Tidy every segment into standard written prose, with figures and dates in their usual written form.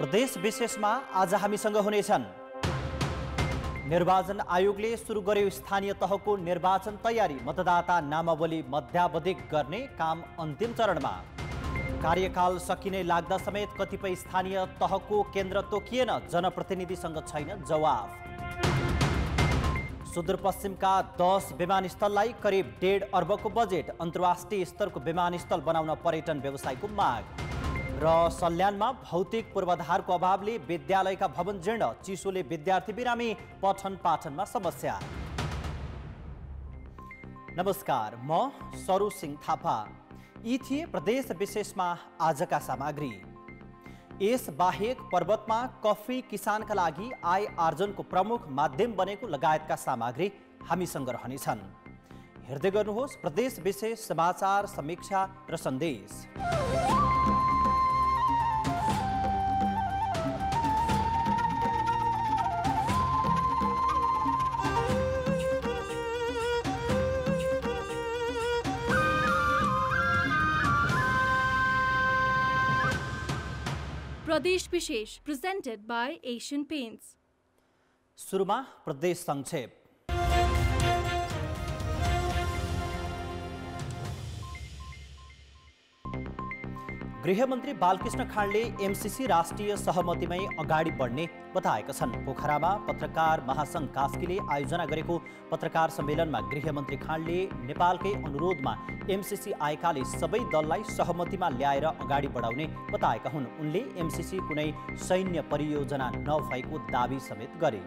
प्रदेश विशेषमा आज हामीसँग हुनेछन्। निर्वाचन आयोगले सुरु गर्यो स्थानीय तहको निर्वाचन तयारी, मतदाता नामावली मध्यावधि गर्ने काम अन्तिम चरणमा। कार्यकाल सकिने लाग्दा समेत कतिपय स्थानीय तहको केन्द्र तोकिएन, जनप्रतिनिधिसँग छैन जवाफ। सुदूरपश्चिमका 10 विमानस्थललाई करिब 1.5 अर्बको बजेट, अन्तर्राष्ट्रिय स्तरको विमानस्थल बनाउन पर्यटन व्यवसायको माग। र सल्यानमा भौतिक पूर्वाधारको अभावले विद्यालयका भवन जीर्ण, चिसोले विद्यार्थी बिरामी, पठन पाठनमा समस्या। नमस्कार, म सरू सिंह थापा। यी थिए प्रदेश विशेषमा आजका सामग्री। यस बाहेक पर्वतमा कफी किसानका लागि आय आर्जनको प्रमुख माध्यम बनेको लगायतका सामग्री हामीसँग रहनेछन्। हेर्दै गर्नुहोस् प्रदेश विशेष समाचार समीक्षा र सन्देश। प्रदेश विशेष presented by Asian Paints। सुरुमा प्रदेश संक्षेप। गृहमन्त्री बालकृष्ण खाँडले एमसीसी राष्ट्रिय सहमतिमै अगाडि बढ्ने बताएका छन्। पोखरामा पत्रकार महासंघ कास्कीले आयोजना गरेको पत्रकार सम्मेलनमा गृहमन्त्री खाँडले नेपालकै अनुरोधमा एमसीसी आएकाले सबै दललाई सहमतिमा ल्याएर अगाडि बढाउने बताएका हुन्। उनले एमसीसी कुनै सैन्य परियोजना नभएको दावी समेत गरे।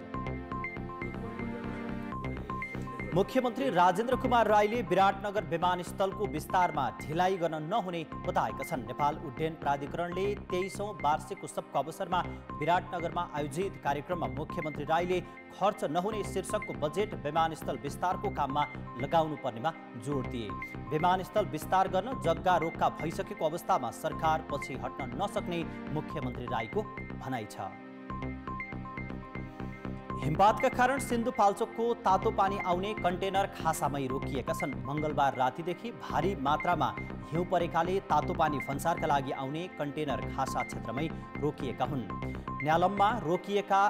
मुख्यमन्त्री राजेन्द्र कुमार राईले विराटनगर विमानस्थलको विस्तारमा ढिलाइ गर्न नहुने बताएका छन्। नेपाल उड्डयन प्राधिकरणले 23औं वार्षिक उत्सवको अवसरमा विराटनगरमा आयोजित कार्यक्रममा मुख्यमन्त्री राईले खर्च नहुने शीर्षकको बजेट विमानस्थल विस्तारको काममा लगाउनु पर्नेमा जोड दिए। विमानस्थल विस्तार गर्न जग्गा रोक्का भइसकेको अवस्थामा सरकार पछि हट्न नसक्ने मुख्यमन्त्री राईको भनाइ छ। हिमपातका कारण सिन्धुपाल्चोकको तातो पानी आउने कन्टेनर खासामै रोकिएका छन्। मंगलबार रातिदेखि भारी मात्रामा हिउँ परेकाले तातो पानी भन्सारका लागि आउने कन्टेनर खासा क्षेत्रमै रोकिएका हुन्। न्यालममा रोकिएका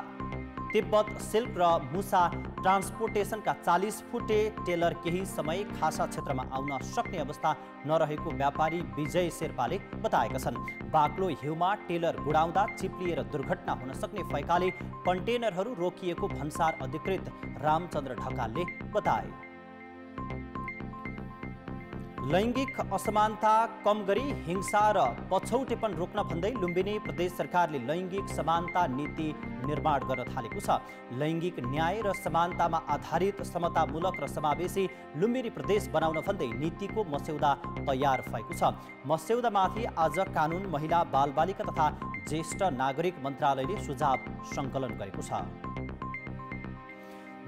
तिब्बत सिल्क र मुसा ट्रान्सपोर्टेसनका 40 फुटे टेलर केही समय खासा क्षेत्रमा आउन सक्ने अवस्था नरहेको व्यापारी विजय शेर्पाले बताएका छन्। बाक्लो हिउँमा टेलर गुडाउँदा चिप्लिएर दुर्घटना हुन सक्ने भएकाले कन्टेनरहरू रोकिएको भन्सार अधिकृत रामचन्द्र ढकालले बताए। लैङ्गिक असमानता कम गरी हिंसा र पछौटेपन रोक्न भन्दै लुम्बिनी प्रदेश सरकारले लैङ्गिक समानता नीति निर्माण गर्न थालेको छ। लैङ्गिक न्याय र समानतामा आधारित समतामूलक र समावेशी लुम्बिनी प्रदेश बनाउन भन्दै नीतिको मस्यौदा तयार भएको छ। मस्यौदामाथि आज कानुन, महिला, बालबालिका तथा ज्येष्ठ नागरिक मन्त्रालयले सुझाव सङ्कलन गरेको छ।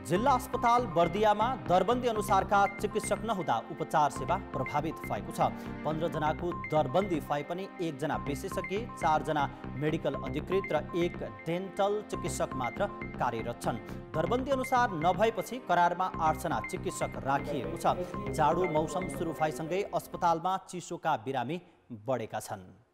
जिल्ला अस्पताल बर्दियामा दरबन्दी अनुसारका चिकित्सक नहुँदा उपचार सेवा प्रभावित भएको छ। 15 जनाको दरबन्दी भए पनि 1 जना विशेषज्ञ, 4 जना मेडिकल अधिकृत र 1 डेन्टल चिकित्सक मात्र कार्यरत छन्। दरबन्दी अनुसार नभएपछि करारमा 8 जना चिकित्सक राखिएको छ। जाडो मौसम सुरु भएसँगै अस्पतालमा चिसोका बिरामी बढेका छन्।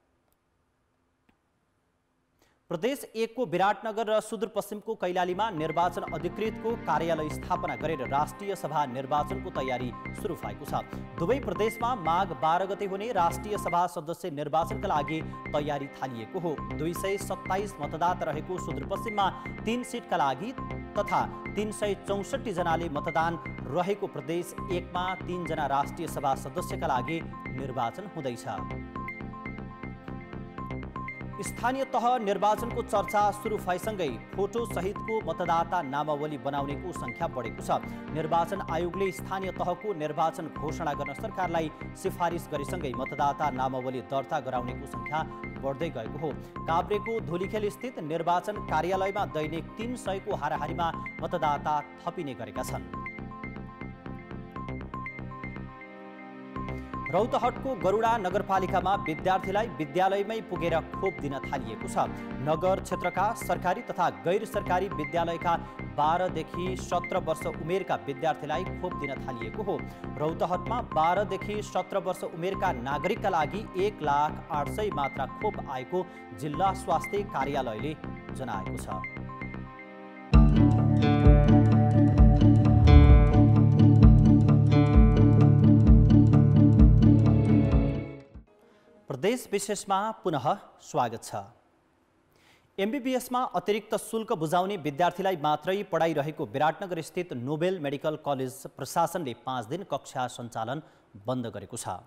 प्रदेश 1 को विराटनगर र सुदूरपश्चिमको कैलालीमा निर्वाचन अधिकृतको कार्यालय स्थापना गरेर राष्ट्रिय सभा निर्वाचनको तयारी सुरु भएको छ। दुवै प्रदेशमा माघ 12 गते हुने राष्ट्रिय सभा सदस्य निर्वाचनका लागि तयारी थालिएको हो। 227 मतदाता रहेको सुदूरपश्चिममा 3 सिटका लागि तथा 364 जनाले मतदान रहेको प्रदेश 1 मा 3 जना राष्ट्रिय सभा सदस्यका लागि निर्वाचन हुँदैछ। स्थानीय तह निर्वाचनको चर्चा सुरु भएसँगै फोटो सहितको मतदाता नामावली बनाउनेको संख्या बढेको छ। निर्वाचन आयोगले स्थानीय तहको निर्वाचन घोषणा गर्न सरकारलाई सिफारिस गरेसँगै मतदाता नामावली दर्ता गराउनेको संख्या बढ्दै गएको हो। काभ्रेको धुलीखेल स्थित निर्वाचन कार्यालयमा दैनिक 300 को हाराहारीमा मतदाता थपिने गरेका छन्। रौतहटको गरुडा नगरपालिकामा विद्यार्थीलाई विद्यालयमै पुगेर खोप दिन थालिएको छ। नगर क्षेत्रका सरकारी तथा गैर सरकारी विद्यालयका 12 देखि 17 वर्ष उमेरका विद्यार्थीलाई खोप दिन थालिएको हो। रौतहटमा 12 देखि 17 वर्ष उमेरका नागरिकका लागि 1,08,000 मात्रा खोप आएको जिल्ला स्वास्थ्य कार्यालयले जनाएको छ। प्रदेश विशेषमा पुनः स्वागत छ। एमबीबीएसमा अतिरिक्त शुल्क बुझाउने विद्यार्थीलाई मात्रै पढाइरहेको विराटनगर स्थित नोबेल मेडिकल कलेज प्रशासनले 5 दिन कक्षा सञ्चालन बन्द गरेको छ।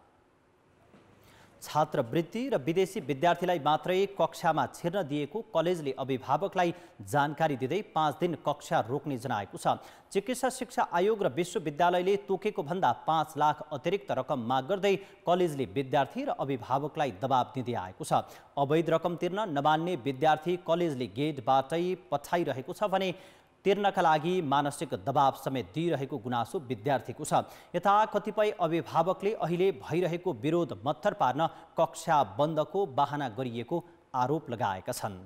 छात्रवृत्ति र विदेशी विद्यार्थीलाई मात्रै कक्षामा छिर्न दिएको कलेजले अभिभावकलाई जानकारी दिँदै 5 दिन कक्षा रोक्ने जनाएको छ। चिकित्सा शिक्षा आयोग र विश्वविद्यालयले तोकेको भन्दा 5 लाख अतिरिक्त रकम माग गर्दै कलेजले विद्यार्थी र अभिभावकलाई दबाब दिँदै आएको छ। अवैध रकम तिर्न नमान्ने विद्यार्थी कलेजले गेटबाटै पठाइरहेको छ भने तिर्नका लागि मानसिक दबाब समेत दिइरहेको गुनासो विद्यार्थीको छ। यता कतिपय अभिभावकले अहिले भइरहेको विरोध मत्थर पार्न कक्षा बन्दको बहाना गरिएको आरोप लगाएका छन्।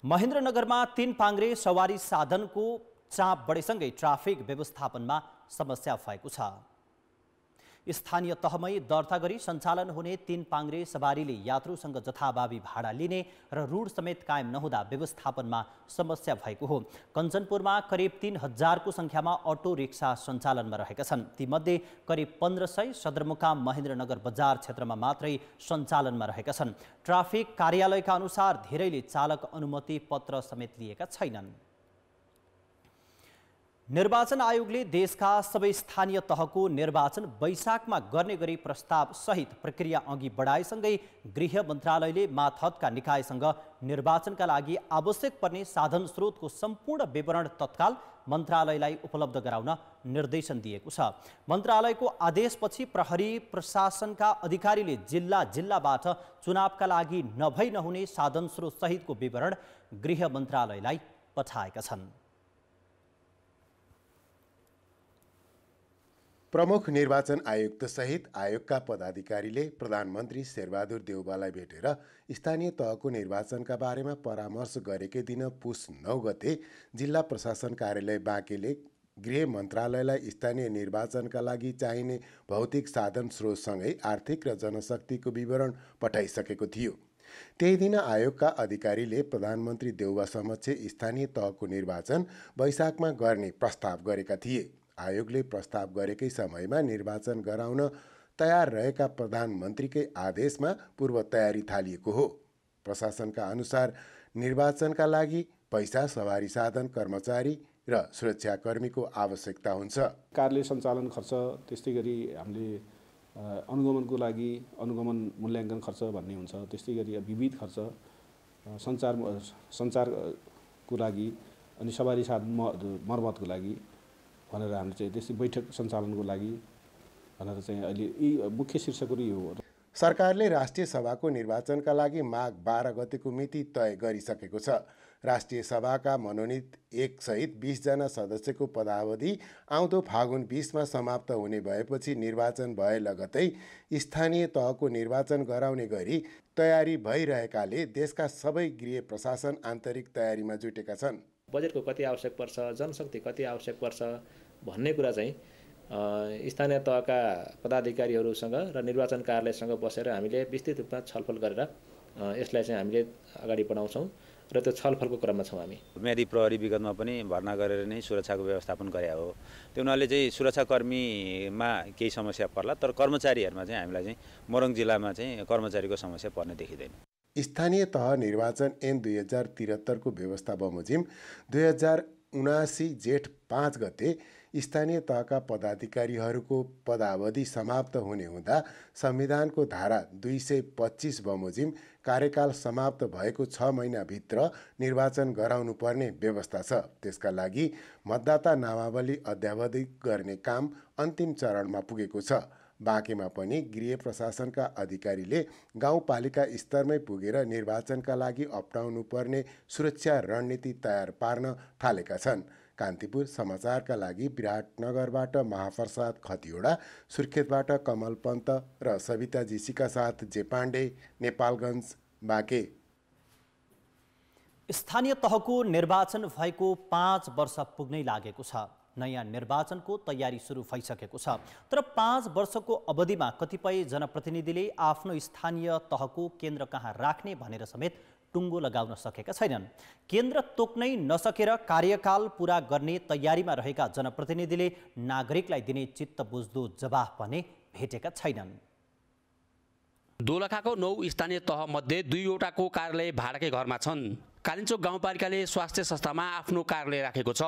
महेन्द्रनगरमा 3 पाङ्ग्रे सवारी साधनको चाप बढेसँगै ट्राफिक व्यवस्थापनमा समस्या भएको छ। स्थानीय तहमै दर्ता गरी सञ्चालन हुने 3 पाङ्ग्रे सवारीले यात्रुसँग जथाभावी भाडा लिने र रुट समेत कायम नहुँदा व्यवस्थापनमा समस्या भएको हो। कञ्चनपुरमा करिब 3,000 को सङ्ख्यामा अटो रिक्सा सञ्चालनमा रहेका छन्। तीमध्ये करिब 1,500 सदरमुकाम महेन्द्रनगर बजार क्षेत्रमा मात्रै सञ्चालनमा रहेका छन्। ट्राफिक कार्यालयका अनुसार धेरैले चालक अनुमति पत्र समेत लिएका छैनन्। निर्वाचन आयोगले देशका सबै स्थानीय तहको निर्वाचन वैशाखमा गर्ने गरी प्रस्ताव सहित प्रक्रिया अघि बढाएसँगै गृह मन्त्रालयले मातहतका निकायसँग निर्वाचनका लागि आवश्यक पर्ने साधन स्रोतको सम्पूर्ण विवरण तत्काल मन्त्रालयलाई उपलब्ध गराउन निर्देशन दिएको छ। मन्त्रालयको आदेशपछि प्रहरी प्रशासनका अधिकारीले जिल्लाबाट चुनावका लागि नभई नहुने साधन स्रोत सहितको विवरण गृह मन्त्रालयलाई पठाएका छन्। प्रमुख निर्वाचन आयुक्त सहित आयोगका पदाधिकारीले प्रधानमन्त्री शेरबहादुर देउवालाई भेटेर स्थानीय तहको निर्वाचनका बारेमा परामर्श गरेकै दिन पुस 9 गते जिल्ला प्रशासन कार्यालय बाँकेले गृह मन्त्रालयलाई स्थानीय निर्वाचनका लागि चाहिने भौतिक साधन स्रोतसँगै आर्थिक र जनशक्तिको विवरण पठाइसकेको थियो। त्यही दिन आयोगका अधिकारीले प्रधानमन्त्री देउवा समक्ष स्थानीय तहको निर्वाचन वैशाखमा गर्ने प्रस्ताव गरेका थिए। आयोगले प्रस्ताव गरेकै समयमा निर्वाचन गराउन तयार रहेका प्रधानमन्त्रीकै आदेशमा पूर्व तयारी थालिएको हो। प्रशासनका अनुसार निर्वाचनका लागि पैसा, सवारी साधन, कर्मचारी र सुरक्षाकर्मीको आवश्यकता हुन्छ। कार्यालय सञ्चालन खर्च, त्यस्तै गरी हामीले अनुगमनको लागि अनुगमन मूल्याङ्कन खर्च भन्ने हुन्छ, त्यस्तै गरी विविध खर्च, सञ्चारको लागि अनि सवारी साधन मर्मतको लागि भनेर हामीले चाहिँ त्यस्तै बैठक सञ्चालनको लागि भनेर चाहिँ अहिले यी मुख्य शीर्षकहरू यो हो। सरकारले राष्ट्रिय सभाको निर्वाचनका लागि माघ 12 गतेको मिति तय गरिसकेको छ। राष्ट्रिय सभाका मनोनित 1 सहित 20 जना सदस्यको पदावधि आउँदो फागुन 20 मा समाप्त हुने भएपछि निर्वाचन भए लगतै स्थानीय तहको निर्वाचन गराउने गरी तयारी भइरहेकाले देशका सबै गृह प्रशासन आन्तरिक तयारीमा जुटेका छन्। बजेटको कति आवश्यक पर्छ, जनशक्ति कति आवश्यक पर्छ भन्ने कुरा चाहिँ स्थानीय तहका पदाधिकारीहरूसँग र निर्वाचन कार्यालयसँग बसेर हामीले विस्तृत रूपमा छलफल गरेर यसलाई चाहिँ हामीले अगाडि बढाउँछौँ र त्यो छलफलको क्रममा छौँ। हामी म्यादी प्रहरी विगतमा पनि भर्ना गरेर नै सुरक्षाको व्यवस्थापन गरे हो। त्यो हुनाले चाहिँ सुरक्षाकर्मीमा केही समस्या पर्ला, तर कर्मचारीहरूमा चाहिँ हामीलाई चाहिँ मोरङ जिल्लामा चाहिँ कर्मचारीको समस्या पर्ने देखिँदैन। स्थानीय तह निर्वाचन ऐन 2073 को व्यवस्था बमोजिम 2079 जेठ 5 गते स्थानीय तहका पदाधिकारीहरूको पदावधि समाप्त हुने हुँदा संविधानको धारा 225 बमोजिम कार्यकाल समाप्त भएको 6 महिनाभित्र निर्वाचन गराउनु पर्ने व्यवस्था छ। त्यसका लागि मतदाता नामावली अद्यावधिक गर्ने काम अन्तिम चरणमा पुगेको छ। बाँकेमा पनि गृह प्रशासनका अधिकारीले गाउँपालिका स्तरमै पुगेर निर्वाचनका लागि अपनाउनु पर्ने सुरक्षा रणनीति तयार पार्न थालेका छन्। कान्तिपुर समाचारका लागि विराटनगरबाट महाप्रसाद खतिवडा, सुर्खेतबाट कमल पन्त र सविता जीसीका साथ जे पाण्डे, नेपालगञ्ज बाँके। स्थानीय तहको निर्वाचन भएको 5 वर्ष पुग्नै लागेको छ। नयाँ निर्वाचनको तयारी सुरु भइसकेको छ, तर 5 वर्षको अवधिमा कतिपय जनप्रतिनिधिले आफ्नो स्थानीय तहको केन्द्र कहाँ राख्ने भनेर समेत टुङ्गो लगाउन सकेका छैनन्। केन्द्र तोक्नै नसकेर कार्यकाल पूरा गर्ने तयारीमा रहेका जनप्रतिनिधिले नागरिकलाई दिने चित्त बुझ्दो जवाफ भने भेटेका छैनन्। दोलखाको 9 स्थानीय तह मध्ये 2वटाको कार्यालय भाडाकै घरमा छन्। कालिन्चोक गाउँपालिकाले स्वास्थ्य संस्थामा आफ्नो कार्यालय राखेको छ।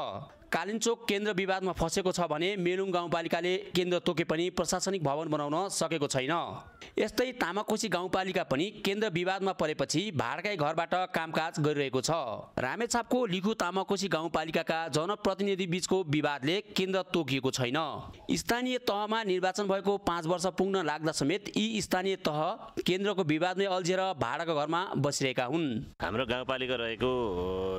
कालिन्चोक केन्द्र विवादमा फसेको छ भने मेलुङ गाउँपालिकाले केन्द्र तोके पनि प्रशासनिक भवन बनाउन सकेको छैन। यस्तै तामाकोशी गाउँपालिका पनि केन्द्र विवादमा परेपछि भाडाकै घरबाट कामकाज गरिरहेको छ। रामेछापको लिखु तामाकोशी गाउँपालिकाका जनप्रतिनिधि बीचको विवादले केन्द्र तोकिएको छैन। स्थानीय तहमा निर्वाचन भएको 5 वर्ष पुग्न लाग्दा समेत यी स्थानीय तह केन्द्रको विवादमै अल्झेर भाडाको घरमा बसिरहेका हुन्। हाम्रो गाउँपालिका रहेको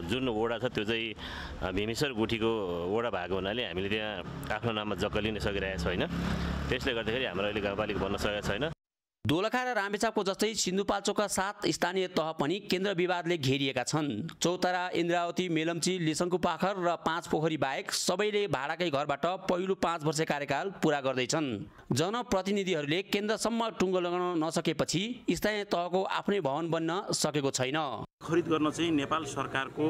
जुन वडा छ त्यो चाहिँ भीमेश्वर गुठीको वडा भएको हुनाले हामीले त्यहाँ आफ्नो नाममा जग्गा लिन सकिरहेको छैन। त्यसले गर्दाखेरि हाम्रो अहिले गाउँपालिका बन्न सकेको छैन। दोलखा र रामेछापको जस्तै सिन्धुपाल्चोकका 7 स्थानीय तह पनि केन्द्र विवादले घेरिएका छन्। चौतारा, इन्द्रावती, मेलम्ची, लिसङ्कुपाखर र 5 पोखरी बाहेक सबैले भाडाकै घरबाट पहिलो 5 वर्ष कार्यकाल पूरा गर्दैछन्। जनप्रतिनिधिहरूले केन्द्रसम्म टुङ्गो लगाउन नसकेपछि स्थानीय तहको आफ्नै भवन बन्न सकेको छैन। खरिद गर्न चाहिँ नेपाल सरकारको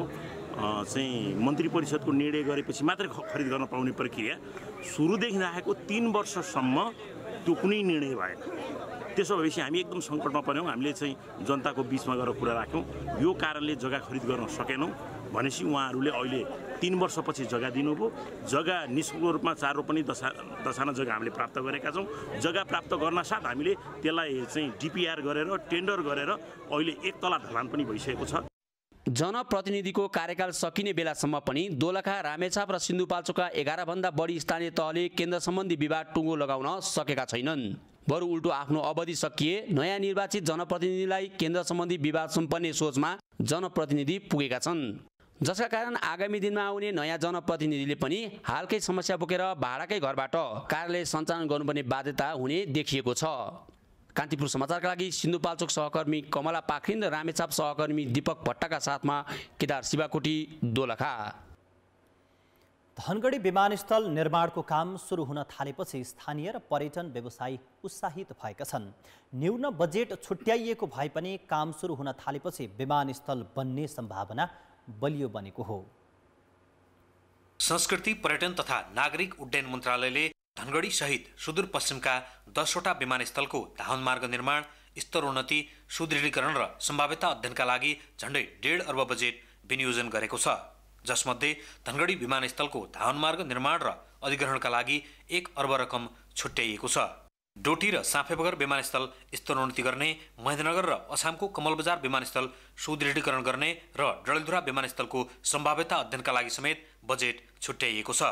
चाहिँ मन्त्री परिषदको निर्णय गरेपछि मात्रै खरिद गर्न पाउने प्रक्रिया सुरुदेखि राखेको 3 वर्षसम्म त्यो कुनै निर्णय भएन। त्यसो भएपछि हामी एकदम सङ्कटमा पर्यौँ। हामीले चाहिँ जनताको बिचमा गएर कुरा राख्यौँ, यो कारणले जग्गा खरिद गर्न सकेनौँ भनेपछि उहाँहरूले अहिले 3 वर्षपछि जग्गा दिनुभयो। जग्गा निःशुल्क रूपमा 4 रोपनी दशाना जग्गा हामीले प्राप्त गरेका छौँ। जग्गा प्राप्त गर्न साथ हामीले त्यसलाई चाहिँ डिपिआर गरेर टेन्डर गरेर अहिले 1 तला ढलान पनि भइसकेको छ। जनप्रतिनिधिको कार्यकाल सकिने बेलासम्म पनि दोलखा, रामेछाप र सिन्धुपाल्चोकका 11 भन्दा बढी स्थानीय तहले केन्द्र सम्बन्धी विवाद टुङ्गो लगाउन सकेका छैनन्। बरु उल्टो आफ्नो अवधि सकिए नयाँ निर्वाचित जनप्रतिनिधिलाई केन्द्र सम्बन्धी विवाद सम्पन्न सोचमा जनप्रतिनिधि पुगेका छन्। जसका कारण आगामी दिनमा आउने नयाँ जनप्रतिनिधिले पनि हालकै समस्या बोकेर भाडाकै घरबाट कार्यालय सञ्चालन गर्नुपर्ने बाध्यता हुने देखिएको छ। कान्तिपुर समाचारका लागि सिन्धुपाल्चोक सहकर्मी कमला पाखरिन र रामेछाप सहकर्मी दीपक भट्टका साथमा केदार शिवाकोटी, दोलखा। धनगढी विमानस्थल निर्माणको काम सुरु हुन थालेपछि स्थानीय र पर्यटन व्यवसायी उत्साहित भएका छन्। न्यून बजेट छुट्याइएको भए पनि काम सुरु हुन थालेपछि विमानस्थल बन्ने सम्भावना बलियो बनेको हो। संस्कृति, पर्यटन तथा नागरिक उड्डयन मन्त्रालयले धनगढी सहित सुदूरपश्चिमका 10वटा विमानस्थलको धावनमार्ग निर्माण, स्तरोन्नति, सुदृढीकरण र सम्भाव्यता अध्ययनका लागि झण्डै 1.5 अर्ब बजेट विनियोजन गरेको छ। जसमध्ये धनगढी विमानस्थलको धावनमार्ग निर्माण र अधिग्रहणका लागि 1 अर्ब रकम छुट्याइएको छ। डोटी र साँफेबगर विमानस्थल स्तरोन्नति गर्ने, महेन्द्रनगर र अछामको कमलबजार विमानस्थल सुदृढीकरण गर्ने र डडेलधुरा विमानस्थलको सम्भाव्यता अध्ययनका लागि समेत बजेट छुट्याइएको छ।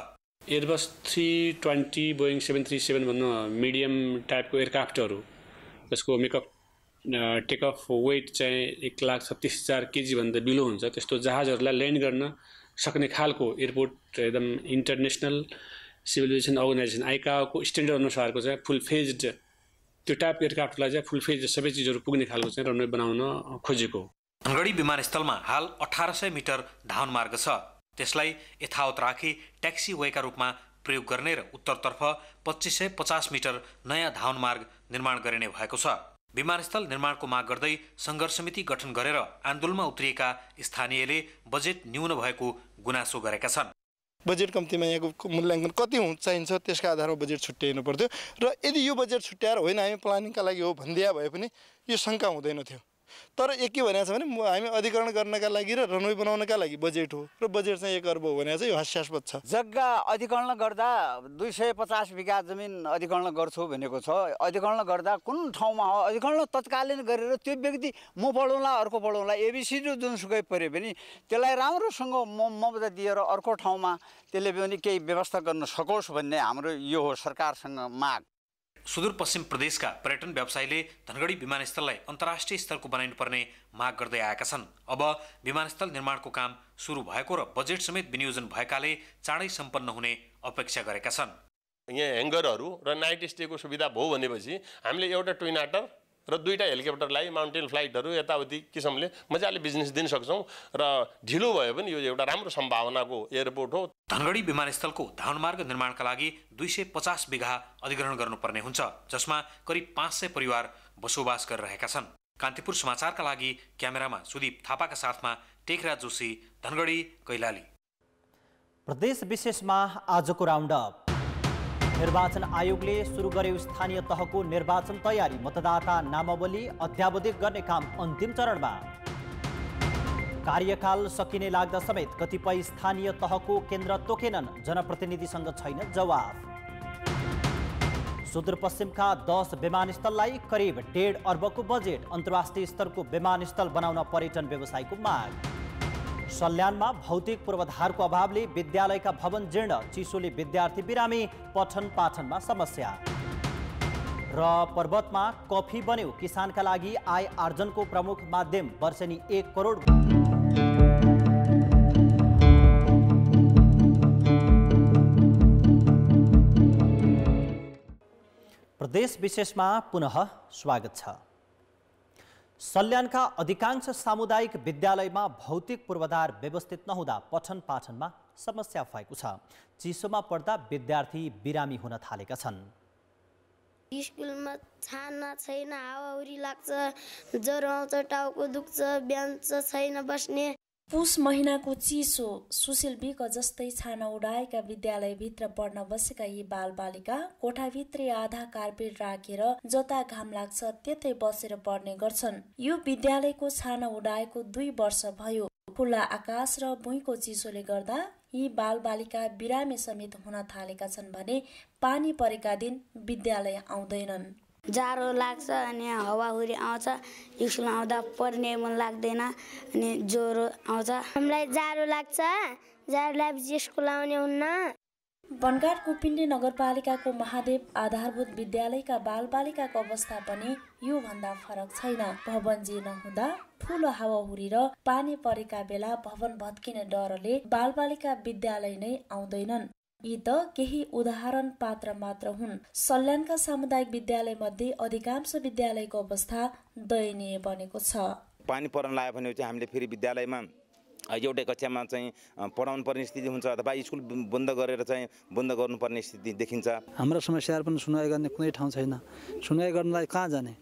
एयरबस 320 बोइङ 737 भन्ने मिडियम टाइपको एयरक्राफ्टहरू जसको टेक अफ वेट चाहिँ 1,36,000 केजी भन्दा बिलो हुन्छ, त्यस्तो जहाजहरूलाई ल्यान्ड गर्न सक्ने खालको एयरपोर्ट एकदम इन्टरनेसनल सिभिल एभिएसन अर्गनाइजेसन आइकाओको स्ट्यान्डर्ड अनुसारको चाहिँ फुल फेज्ड त्यो टाइप एयरक्राफ्टलाई चाहिँ फुल फेज सबै चिजहरू पुग्ने खालको चाहिँ रनवे बनाउन खोजेको। धनगढी विमानस्थलमा हाल 1800 मिटर धावनमार्ग छ। त्यसलाई यथावत राखी ट्याक्सी वेका रूपमा प्रयोग गर्ने र उत्तरतर्फ 2550 मिटर नयाँ धावनमार्ग निर्माण गरिने भएको छ। विमानस्थल निर्माणको माग गर्दै सङ्घर्ष समिति गठन गरेर आन्दोलनमा उत्रिएका स्थानीयले बजेट न्यून भएको गुनासो गरेका छन्। बजेट कम्तीमा यहाँको मूल्याङ्कन कति चाहिन्छ त्यसका आधारमा बजेट छुट्याइनु पर्थ्यो र यदि यो बजेट छुट्याएर होइन हामी प्लानिङका लागि हो भनिदिया भए पनि यो शङ्का हुँदैन थियो। तर एक के भनेको छ भने हामी अधिग्रहण गर्नका लागि र रनवे बनाउनका लागि बजेट हो र बजेट चाहिँ 1 अर्ब हो भने चाहिँ यो हास्यास्पद छ। जग्गा अधिग्रहण गर्दा 250 बिघा जमिन अधिग्रहण गर्छु भनेको छ। अधिग्रहण गर्दा कुन ठाउँमा हो अधिग्रहण तत्कालीन गरेर त्यो व्यक्ति म पढौँला अर्को पढौँला एबिसिडी जुनसुकै परे पनि त्यसलाई राम्रोसँग मुआवजा दिएर अर्को ठाउँमा त्यसले पनि केही व्यवस्था गर्न सकोस् भन्ने हाम्रो यो हो सरकारसँग माग। सुदूरपश्चिम प्रदेशका पर्यटन व्यवसायीले धनगढी विमानस्थललाई अन्तर्राष्ट्रिय स्तरको बनाइनुपर्ने माग गर्दै आएका छन्। अब विमानस्थल निर्माणको काम सुरु भएको र बजेट समेत विनियोजन भएकाले चाँडै सम्पन्न हुने अपेक्षा गरेका छन्। यहाँ ह्याङ्गरहरू र नाइट स्टेको सुविधा भयो भनेपछि हामीले एउटा ट्विन आटर र 2टा हेलिकप्टरलाई माउन्टेन फ्लाइटहरू यताउति किसिमले मजाले बिजनेस दिन सक्छौँ र ढिलो भयो पनि यो एउटा राम्रो सम्भावनाको एयरपोर्ट हो। धनगढी विमानस्थलको धावनमार्ग निर्माणका लागि 250 बिघा अधिग्रहण गर्नुपर्ने हुन्छ, जसमा करिब 500 परिवार बसोबास गरिरहेका छन्। कान्तिपुर समाचारका लागि क्यामेरामा सुदीप थापाका साथमा टेकराज जोशी, धनगढी, कैलाली। प्रदेश विशेषमा आजको राउन्ड अप। निर्वाचन आयोगले सुरु गर्यो स्थानीय तहको निर्वाचन तयारी। मतदाता नामावली अद्यावधिक गर्ने काम अन्तिम चरणमा। कार्यकाल सकिने लाग्दा समेत कतिपय स्थानीय तहको केन्द्र तोकेनन्, जनप्रतिनिधिसँग छैन जवाफ। सुदूरपश्चिमका 10 विमानस्थललाई करिब 1.5 अर्बको बजेट। अन्तर्राष्ट्रिय स्तरको विमानस्थल बनाउन पर्यटन व्यवसायको माग। सल्यानमा भौतिक पूर्वाधारको अभावले विद्यालयका भवन जीर्ण, चिसोले विद्यार्थी बिरामी, पठन पाठनमा समस्या। र पर्वतमा कफी बन्यो किसानका लागि आय आर्जनको प्रमुख माध्यम। वर्षेनी 1 करोड। प्रदेश विशेषमा पुनः स्वागत छ। सल्यानका अधिकांश सामुदायिक विद्यालयमा भौतिक पूर्वाधार व्यवस्थित नहुँदा पठन पाठनमा समस्या भएको छ। चिसोमा पढ्दा विद्यार्थी बिरामी हुन थालेका छन्। स्कुलमा छाना छैन, हावाहुरी लाग्छ, ज्वरो आउँछ, टाउको दुख्छ, बेन्च छैन बस्ने। पुस महिनाको चिसो, सुशील बिक जस्तै छाना उडाएका विद्यालयभित्र पढ्न बसेका यी बालबालिका कोठाभित्रै आधा कार्पेट राखेर जता घाम लाग्छ त्यतै बसेर पढ्ने गर्छन्। यो विद्यालयको छाना उडाएको 2 वर्ष भयो। खुल्ला आकाश र भुइँको चिसोले गर्दा यी बालबालिका बिरामी समेत हुन थालेका छन् भने पानी परेका दिन विद्यालय आउँदैनन्। जाडो लाग्छ अनि हावाहुरी आउँछ, स्कुलमा आउँदा पढ्ने मन लाग्दैन अनि ज्वरो आउँछ। हामीलाई जाडो लाग्छ, जाडो लागेपछि स्कुल आउने हुन्न। बनगाडको पिण्डी नगरपालिकाको महादेव आधारभूत विद्यालयका बालबालिकाको अवस्था पनि यो भन्दा फरक छैन। भवन जीर्ण हुँदा, ठुलो हावाहुरी र पानी परेका बेला भवन भत्किने डरले बालबालिका विद्यालय नै आउँदैनन्। यी त केही उदाहरण पात्र मात्र हुन्। सल्यानका सामुदायिक विद्यालय मध्ये अधिकांश विद्यालयको अवस्था दयनीय बनेको छ। पानी पर्न लाग्यो भने चाहिँ हामीले फेरि विद्यालयमा एउटै कक्षामा चाहिँ पढाउनु पर्ने स्थिति हुन्छ अथवा स्कुल बन्द गरेर चाहिँ बन्द गर्नुपर्ने स्थिति देखिन्छ। हाम्रो समस्याहरू पनि सुनवाई गर्ने कुनै ठाउँ छैन। सुनवाई गर्नलाई कहाँ जाने,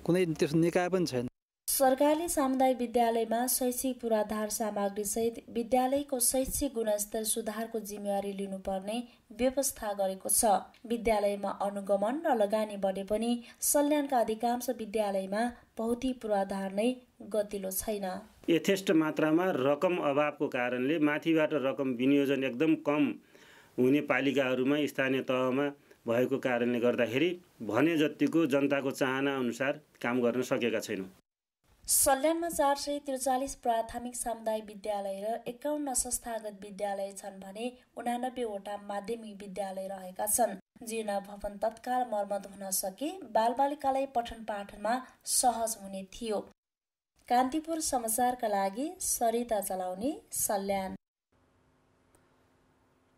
कुनै त्यस्तो निकाय पनि छैन। सरकारले सामुदायिक विद्यालयमा शैक्षिक पूर्वाधार सामग्री सहित विद्यालयको शैक्षिक गुणस्तर सुधारको जिम्मेवारी लिनुपर्ने व्यवस्था गरेको छ। विद्यालयमा अनुगमन र लगानी बढे पनि सल्यानका अधिकांश विद्यालयमा भौतिक पूर्वाधार नै गतिलो छैन। यथेष्ट मात्रामा रकम अभावको कारणले माथिबाट रकम विनियोजन एकदम कम हुने पालिकाहरूमा स्थानीय तहमा भएको कारणले गर्दाखेरि भने जतिको जनताको चाहना अनुसार काम गर्न सकेका छैनौँ। सल्यानमा 443 प्राथमिक सामुदायिक विद्यालय र 51 संस्थागत विद्यालय छन् भने 89 वटा माध्यमिक विद्यालय रहेका छन्। जीर्ण भवन तत्काल मर्मत हुन सके बालबालिकालाई पठन पाठनमा सहज हुने थियो। कान्तिपुर समाचारका लागि सरिता चलाउने, सल्यान।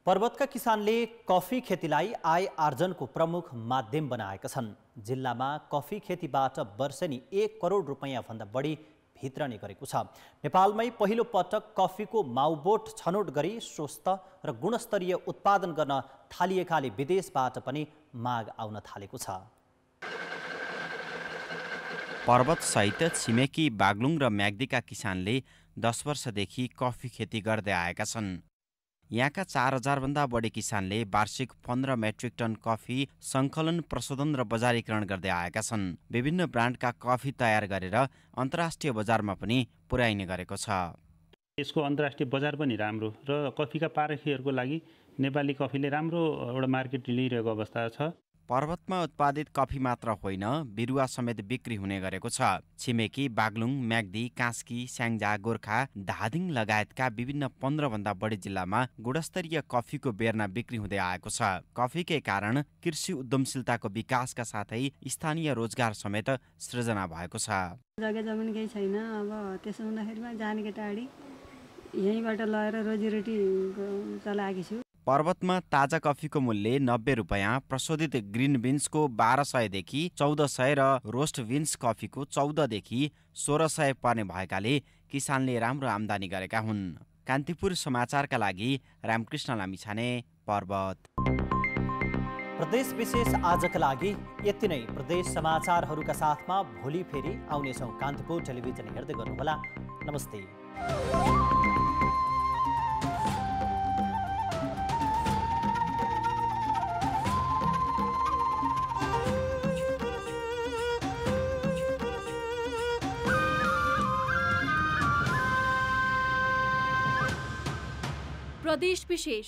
पर्वतका किसानले कफी खेतीलाई आय आर्जनको प्रमुख माध्यम बनाएका छन्। जिल्लामा कफी खेतीबाट वर्षेनी 1 करोड रुपैयाँ भन्दा बढी भित्रने गरेको छ। नेपालमै पहिलो पटक कफीको माउबोट छनौट गरी स्वस्थ र गुणस्तरीय उत्पादन गर्न थालिएकाले विदेशबाट पनि माग आउन थालेको छ। पर्वत सहित छिमेकी बागलुङ र म्याग्दीका किसानले 10 वर्षदेखि कफी खेती गर्दै आएका छन्। यहाँका 4000 भन्दा बढी किसानले वार्षिक 15 मेट्रिक टन कफी सङ्कलन, प्रशोधन र बजारीकरण गर्दै आएका छन्। विभिन्न ब्रान्डका कफी तयार गरेर अन्तर्राष्ट्रिय बजारमा पनि पुर्याइने गरेको छ। यसको अन्तर्राष्ट्रिय बजार पनि राम्रो र कफीका पारखीहरूको लागि नेपाली कफीले राम्रो एउटा मार्केट लिइरहेको अवस्था छ। पर्वतमा उत्पादित कफी मात्र होइन, बिरुवा समेत बिक्री हुने गरेको छ। छिमेकी बागलुङ, म्याग्दी, कास्की, स्याङ्जा, गोर्खा, धादिङ लगायतका विभिन्न 15 भन्दा बढी जिल्लामा गुणस्तरीय कफीको बेर्ना बिक्री हुँदै आएको छ। कफीकै कारण कृषि उद्यमशीलताको विकासका साथै स्थानीय रोजगार समेत सृजना भएको छ। जग्गा जमिन केही छैन, अब त्यसो हुँदाखेरिमा जानेकै टाढी यहीँबाट लगेर रोजीरोटी चलाएकी छु। पर्वतमा ताजा कफीको मूल्य 90 रुपैयाँ, प्रशोधित ग्रिन बिन्सको 1200 देखि 1400 र रोस्ट बिन्स कफीको 14 देखि 1600 पर्ने भएकाले किसानले राम्रो आम्दानी गरेका हुन्। कान्तिपुर समाचारका लागि रामकृष्ण लामिछाने, पर्वत। प्रदेश विशेष आजका लागि यति नै। प्रदेश समाचारहरूका साथमा भोलि फेरि आउनेछौँ। कान्तिपुर टेलिभिजन हेर्दै गर्नुहोला। नमस्ते। प्रदेश विशेष